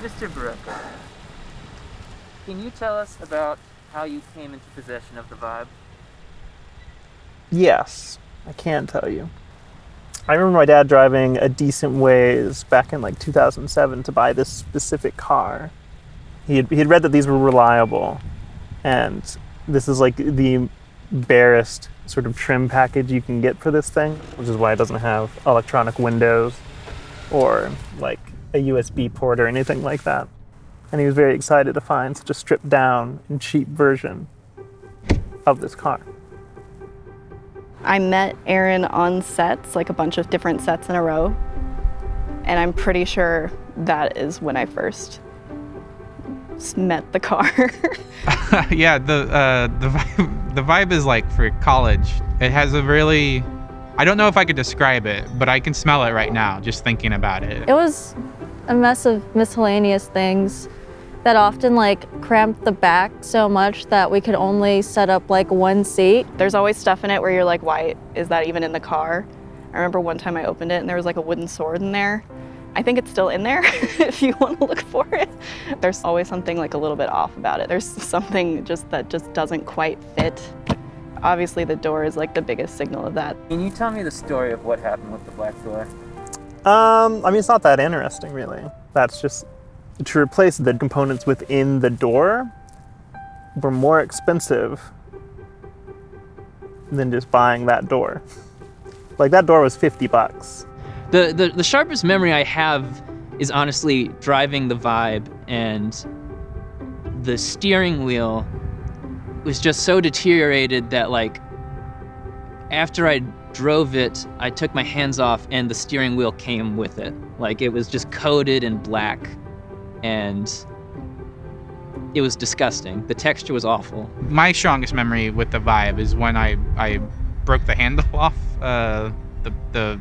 Mr. Berecka, can you tell us about how you came into possession of the Vibe? Yes, I can tell you. I remember my dad driving a decent ways back in like 2007 to buy this specific car. He had read that these were reliable, and this is like the barest sort of trim package you can get for this thing, which is why it doesn't have electronic windows or like a USB port or anything like that. And he was very excited to find such a stripped down and cheap version of this car. I met Aaron on sets, like a bunch of different sets in a row, and I'm pretty sure that is when I first met the car. Yeah, the vibe is like for college. It has a really, I don't know if I could describe it, but I can smell it right now just thinking about it. It was a mess of miscellaneous things that often like cramped the back so much that we could only set up like one seat. There's always stuff in it where you're like, why is that even in the car? I remember one time I opened it and there was like a wooden sword in there. I think it's still in there if you want to look for it. There's always something like a little bit off about it. There's something that just doesn't quite fit. Obviously the door is like the biggest signal of that. Can you tell me the story of what happened with the black door? I mean, it's not that interesting, really. That's just to replace the components within the door were more expensive than just buying that door. Like, that door was $50. The sharpest memory I have is honestly driving the Vibe, and the steering wheel was just so deteriorated that like after I drove it, I took my hands off and the steering wheel came with it. Like it was just coated in black and it was disgusting. The texture was awful. My strongest memory with the Vibe is when I broke the handle off the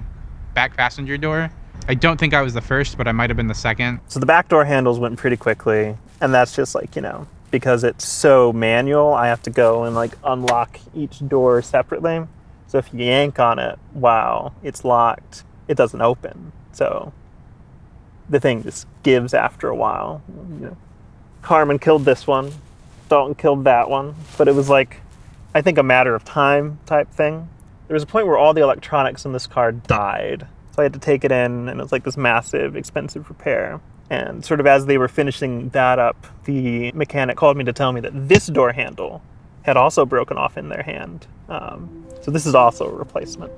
back passenger door. I don't think I was the first, but I might have been the second. So the back door handles went pretty quickly, and that's just like, because it's so manual, I have to go and like unlock each door separately. So if you yank on it while it's locked, it doesn't open. So the thing just gives after a while. Carmen killed this one, Dalton killed that one, but it was like, I think a matter of time type thing. There was a point where all the electronics in this car died. So I had to take it in, and it was like this massive, expensive repair. And sort of as they were finishing that up, the mechanic called me to tell me that this door handle had also broken off in their hand. So this is also a replacement.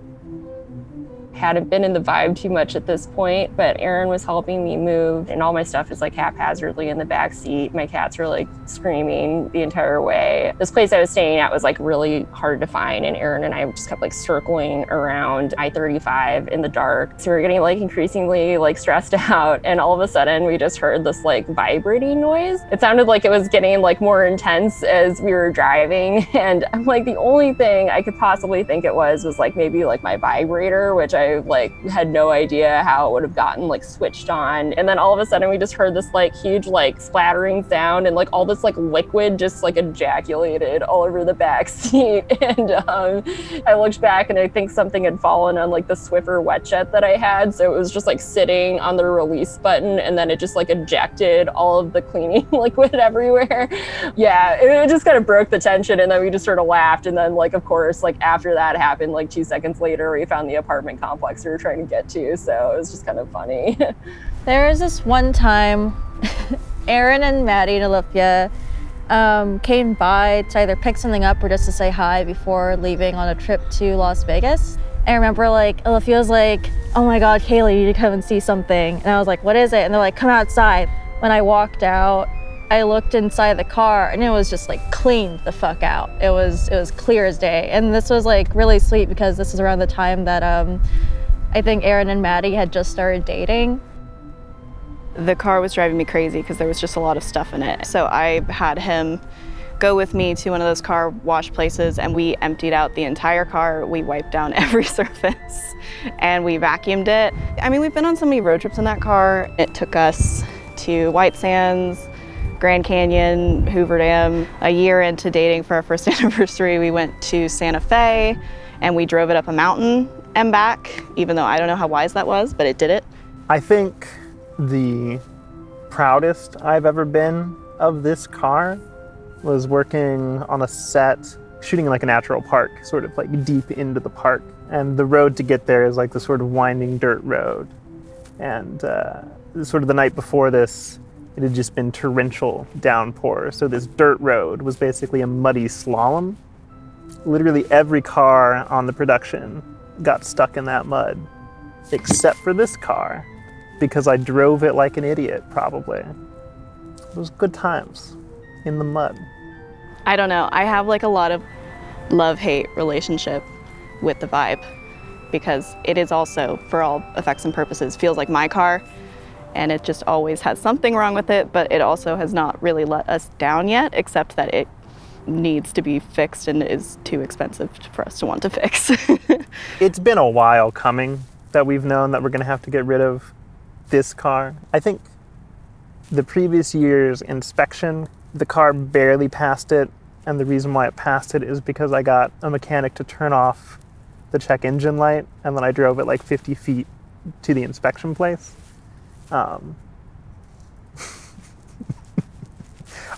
Hadn't been in the Vibe too much at this point, but Aaron was helping me move, and all my stuff is like haphazardly in the back seat. My cats were like screaming the entire way. This place I was staying at was like really hard to find, and Aaron and I just kept like circling around I-35 in the dark. So we were getting like increasingly like stressed out, and all of a sudden we just heard this like vibrating noise. It sounded like it was getting like more intense as we were driving, and I'm like, the only thing I could possibly think it was like maybe like my vibrator, which I like had no idea how it would have gotten like switched on. And then all of a sudden we just heard this like huge like splattering sound, and like all this like liquid just like ejaculated all over the back seat. And I looked back and I think something had fallen on like the Swiffer wet jet that I had, so it was just like sitting on the release button, and then it just like ejected all of the cleaning liquid everywhere. Yeah, it just kind of broke the tension, and then we just sort of laughed. And then like of course like after that happened, like 2 seconds later we found the apartment complex we were trying to get to, so it was just kind of funny. There was this one time Aaron and Maddie and Olivia came by to either pick something up or just to say hi before leaving on a trip to Las Vegas. I remember like Olivia was like, oh my god, Kaylee, you need to come and see something. And I was like, what is it? And they're like, come outside. When I walked out, I looked inside the car and it was just like cleaned the fuck out. It was clear as day. And this was like really sweet because this is around the time that I think Aaron and Maddie had just started dating. The car was driving me crazy because there was just a lot of stuff in it. So I had him go with me to one of those car wash places, and we emptied out the entire car. We wiped down every surface and we vacuumed it. I mean, we've been on so many road trips in that car. It took us to White Sands, Grand Canyon, Hoover Dam. A year into dating for our first anniversary, we went to Santa Fe and we drove it up a mountain and back, even though I don't know how wise that was, but it did it. I think the proudest I've ever been of this car was working on a set, shooting in like a natural park, sort of like deep into the park. And the road to get there is like the sort of winding dirt road. And sort of the night before this, it had just been torrential downpour. So this dirt road was basically a muddy slalom. Literally every car on the production got stuck in that mud, except for this car, because I drove it like an idiot, probably. It was good times in the mud. I don't know. I have like a lot of love-hate relationship with the Vibe because it is also, for all effects and purposes, feels like my car, and it just always has something wrong with it, but it also has not really let us down yet, except that it needs to be fixed and is too expensive for us to want to fix. It's been a while coming that we've known that we're gonna have to get rid of this car. I think the previous year's inspection, the car barely passed it, and the reason why it passed it is because I got a mechanic to turn off the check engine light, and then I drove it like 50 feet to the inspection place.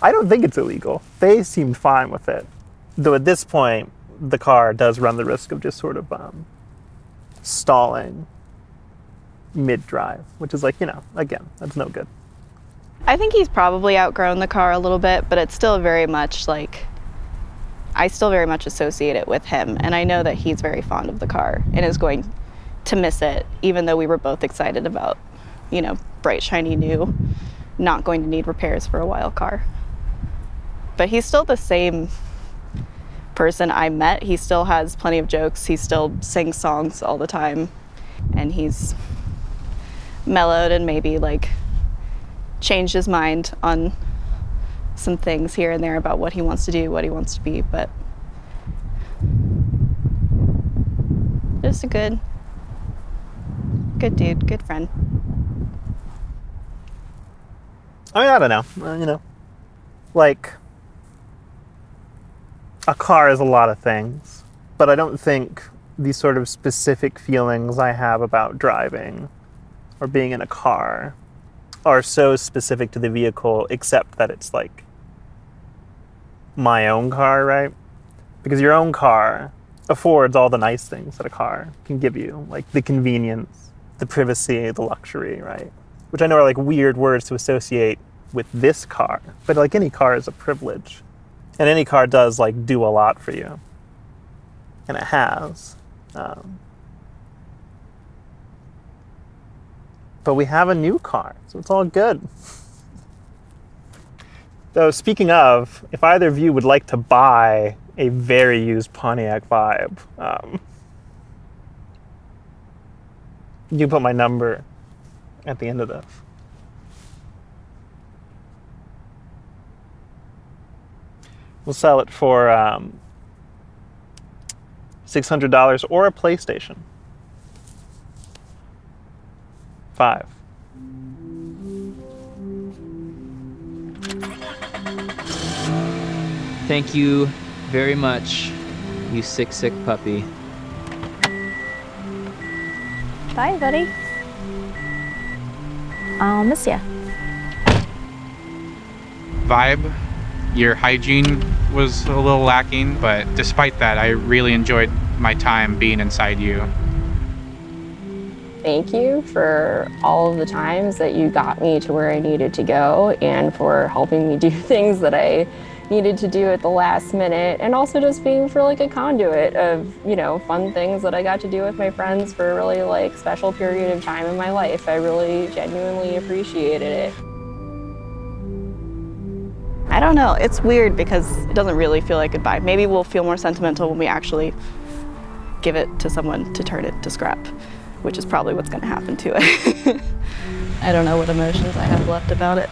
I don't think it's illegal. They seemed fine with it. Though at this point, the car does run the risk of just sort of stalling mid-drive, which is like, you know, again, that's no good. I think he's probably outgrown the car a little bit, but it's still very much like, I still very much associate it with him. And I know that he's very fond of the car and is going to miss it, even though we were both excited about, you know, bright, shiny, new, not going to need repairs for a while car. But he's still the same person I met. He still has plenty of jokes. He still sings songs all the time. And he's mellowed and maybe like changed his mind on some things here and there about what he wants to do, what he wants to be, but just a good dude, good friend. I mean, I don't know, you know, like a car is a lot of things, but I don't think these sort of specific feelings I have about driving or being in a car are so specific to the vehicle, except that it's like my own car, right? Because your own car affords all the nice things that a car can give you, like the convenience, the privacy, the luxury, right? Which I know are like weird words to associate with this car, but like any car is a privilege. And any car does like do a lot for you. And it has. But we have a new car, so it's all good. Though speaking of, if either of you would like to buy a very used Pontiac Vibe, you can put my number at the end of this. We'll sell it for $600 or a PlayStation 5. Thank you very much, you sick puppy. Bye, buddy. I'll miss ya. Vibe, your hygiene was a little lacking, but despite that, I really enjoyed my time being inside you. Thank you for all of the times that you got me to where I needed to go and for helping me do things that I needed to do at the last minute, and also just being for like a conduit of, you know, fun things that I got to do with my friends for a really like special period of time in my life. I really genuinely appreciated it. I don't know, it's weird because it doesn't really feel like goodbye. Maybe we'll feel more sentimental when we actually give it to someone to turn it to scrap, which is probably what's gonna happen to it. I don't know what emotions I have left about it.